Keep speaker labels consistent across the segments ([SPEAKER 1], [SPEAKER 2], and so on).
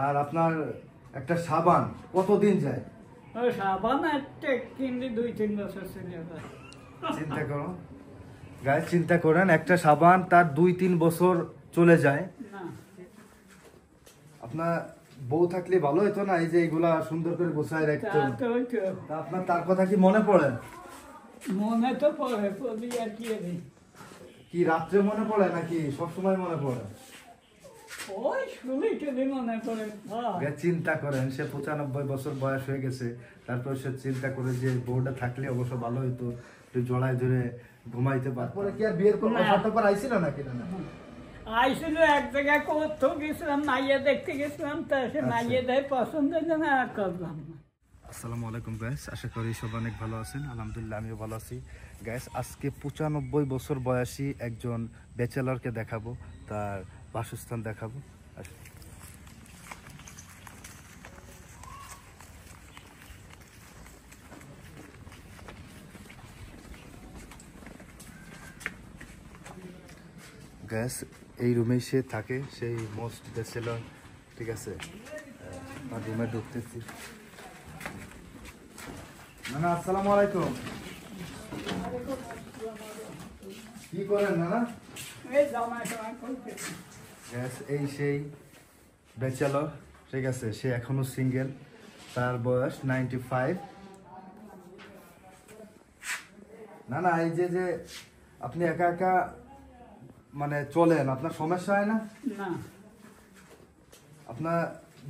[SPEAKER 1] আর আপনার একটা সাবান কতদিন যায়?
[SPEAKER 2] সাবান একটা কিনলে 2-3 বছর চলে যায়।
[SPEAKER 1] চিন্তা করো গায়ে, চিন্তা করেন একটা সাবান তার 2-3 বছর চলে যায়।
[SPEAKER 2] না
[SPEAKER 1] আপনার বউ থাকলে ভালো হতো না, এই যে এগুলা সুন্দর করে গোছায় রাখতো। আপনার তার কথা কি মনে পড়ে?
[SPEAKER 2] মনে তো পড়ে, পড়ি আর কি হবে।
[SPEAKER 1] কি রাত্রে মনে পড়ে নাকি সবসময় মনে পড়ে?
[SPEAKER 2] ওই শুনে কেটে মনে পড়ে।
[SPEAKER 1] চিন্তা করেন সে 95 বছর বয়স হয়ে গেছে, তারপর সে চিন্তা করে যে বউটা থাকলে অবশ্য ভালো হইতো, একটু জড়ায় ধরে ঘুমাইতে পারত। পরে কি আর বিয়ের কোনো অফার টফার আইছিল নাকি? না
[SPEAKER 2] আইছিল, এক জায়গায় কোথাও গেছিলাম, মাইয়া দেখতে গেছিলাম, তা সে মাইয়া দেয় পছন্দ না, আর করলাম না।
[SPEAKER 1] আসসালামু আলাইকুম গাইস, আশা করি সব অনেক ভালো আছেন। আলহামদুলিল্লাহ আমিও ভালো আছি গাইস। আজকে 95 বছর বয়সী একজন ব্যাচেলরকে দেখাবো, তার বাসস্থান দেখাবো। গ্যাস এই রুমেই সে থাকে, সেই মোস্ট ব্যাচেলর। ঠিক আছে, তার রুমে ঢুকতেছি। নানা আসসালামু আলাইকুম। কি করেন নানা? গ্যাস এই সেই ব্যাচেলর। ঠিক আছে, সে এখনো সিঙ্গেল, তার বয়স 95। না এই যে আপনি একা একা মানে চলেন, আপনার সমস্যা হয় না?
[SPEAKER 2] না
[SPEAKER 1] আপনার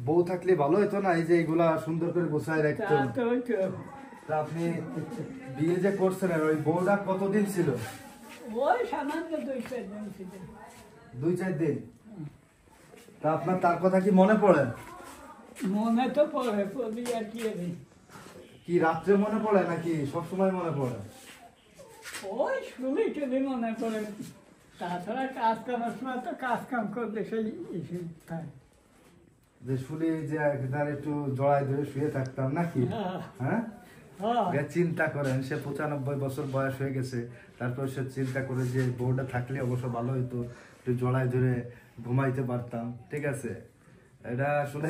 [SPEAKER 1] বউ থাকলে ভালো হতো না, এই যে এগুলা সুন্দর করে গোছায় রাখতো। তা আপনি বিয়ে যে করছেন, ওই বউটা কতদিন ছিল?
[SPEAKER 2] ওই সামান্য 2-4 দিন ছিল।
[SPEAKER 1] 2-4 দিন। তা আপনার তার কথা কি মনে পড়ে?
[SPEAKER 2] মনে তো পড়ে, পড়ি আর কি হবে।
[SPEAKER 1] কি রাত্রে মনে পড়ে নাকি সবসময় মনে পড়ে?
[SPEAKER 2] ওই শুনে কেটে মনে পড়ে। তাছাড়া কাজ করার সময় তো কাজ কাম করলে সেই থাকে
[SPEAKER 1] যে শুনে যে তার একটু জড়ায় ধরে শুয়ে থাকতাম নাকি? হ্যাঁ, চিন্তা করেন সে 95 বছর বয়স হয়ে গেছে, তারপর সে চিন্তা করে যে বউটা থাকলে অবশ্য ভালো হইতো, একটু জড়ায় ধরে ঘুমাইতে পারতাম। ঠিক আছে, এটা আসলে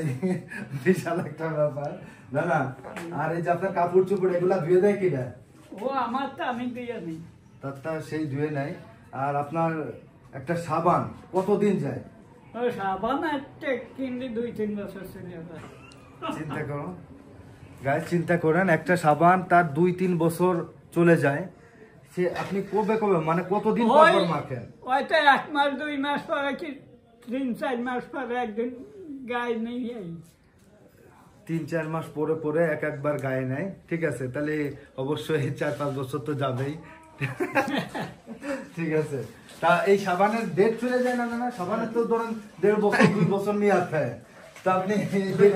[SPEAKER 1] বিশাল একটা ব্যাপার। না আর এই যে আপনার কাপড় চোপড় এগুলা ধুয়ে দেয় কিনা?
[SPEAKER 2] ও আমার তো আমি দিয়ে নেই,
[SPEAKER 1] তার সেই ধুয়ে নাই। আর আপনার একটা সাবান কতদিন যায়?
[SPEAKER 2] ওই সাবান একটা কিনলে 2-3 বছর চলে যায়।
[SPEAKER 1] চিন্তা করো গায়ে, চিন্তা করেন একটা সাবান তার 2-3 বছর চলে যায়। সে আপনি কবে মানে কতদিন পর মাখেন?
[SPEAKER 2] হয়তো 1 মাস 2 মাস পরে, কি 3-4 মাস পরে একদিন গায়ে নেই।
[SPEAKER 1] 3-4 মাস পরে পরে একবার গায়ে নেয়। ঠিক আছে, তাহলে অবশ্যই 4-5 বছর তো যাবেই। ঠিক আছে, তা এই সাবানের ডেট চলে যায় না? না সাবানের তো ধরেন 1.5 বছর 2 বছর নিয়ে আসে। তা আপনি ডেট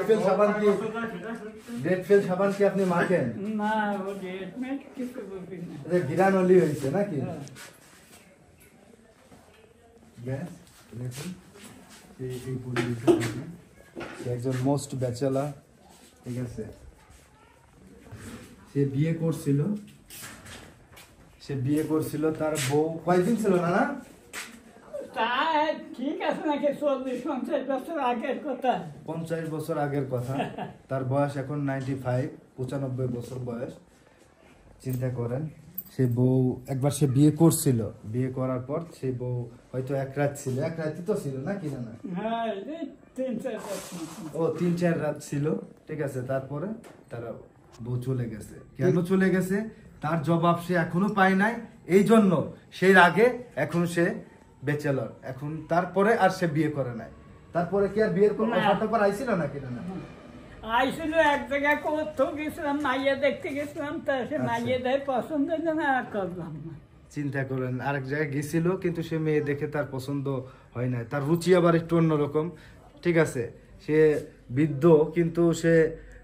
[SPEAKER 1] ফেল সাবান কি আপনি মাখেন?
[SPEAKER 2] না, ও ডেট মেট কিছু বলবি না,
[SPEAKER 1] গিরান অলি হয়েছে নাকি? একজন মোস্ট ব্যাচেলর। ঠিক আছে, সে বিয়ে করছিল, তার বউ কয়দিন ছিল না?
[SPEAKER 2] তা ঠিক আছে নাকি 40-50 বছর আগের কথা।
[SPEAKER 1] 50 বছর আগের কথা। তার বয়স এখন 95 বছর বয়স। চিন্তা করেন সে বউ একবার সে বিয়ে করছিল, বিয়ে করার পর সে বউ হয়তো এক রাতই তো ছিল নাকি? না
[SPEAKER 2] হ্যাঁ, 3-4 রাত।
[SPEAKER 1] ও 3-4 রাত ছিল। ঠিক আছে, তারপরে তারা বউ চলে গেছে। কেন চলে গেছে তার জবাব সে এখনো পায় নাই, এই জন্য সেই আগে এখন সে ব্যাচেলর। এখন তারপরে আর সে বিয়ে করে নাই। তারপরে কি আর বিয়ের কোনো অফার টফার আইছিল নাকি? না
[SPEAKER 2] আইছিল, এক জায়গায় কোথাও গেছিলাম, মাইয়া দেখতে গেছিলাম, তা সে মাইয়া দেয় পছন্দ না, আর করলাম না।
[SPEAKER 1] চিন্তা করেন আরেক জায়গায় গেছিল, কিন্তু সে মেয়ে দেখে তার পছন্দ হয় না, তার রুচি আবার একটু অন্যরকম। ঠিক আছে, সে বৃদ্ধ, কিন্তু সে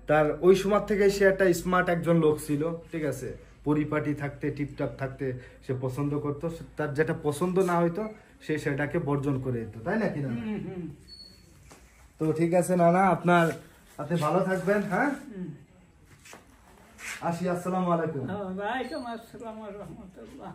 [SPEAKER 1] তার ওই সময় থেকে সে একটা স্মার্ট একজন লোক ছিল। ঠিক আছে, পরিপাটি থাকতে, টিপটাপ থাকতে সে পছন্দ করতো। তার যেটা পছন্দ না হইতো সে সেটাকে বর্জন করে দিত, তাই নাকি? না তো ঠিক আছে নানা, আপনি ভালো থাকবেন। হ্যাঁ, আসি। আসসালামু আলাইকুম।
[SPEAKER 2] ওয়ালাইকুম আসসালাম ওয়া রাহমাতুল্লাহ।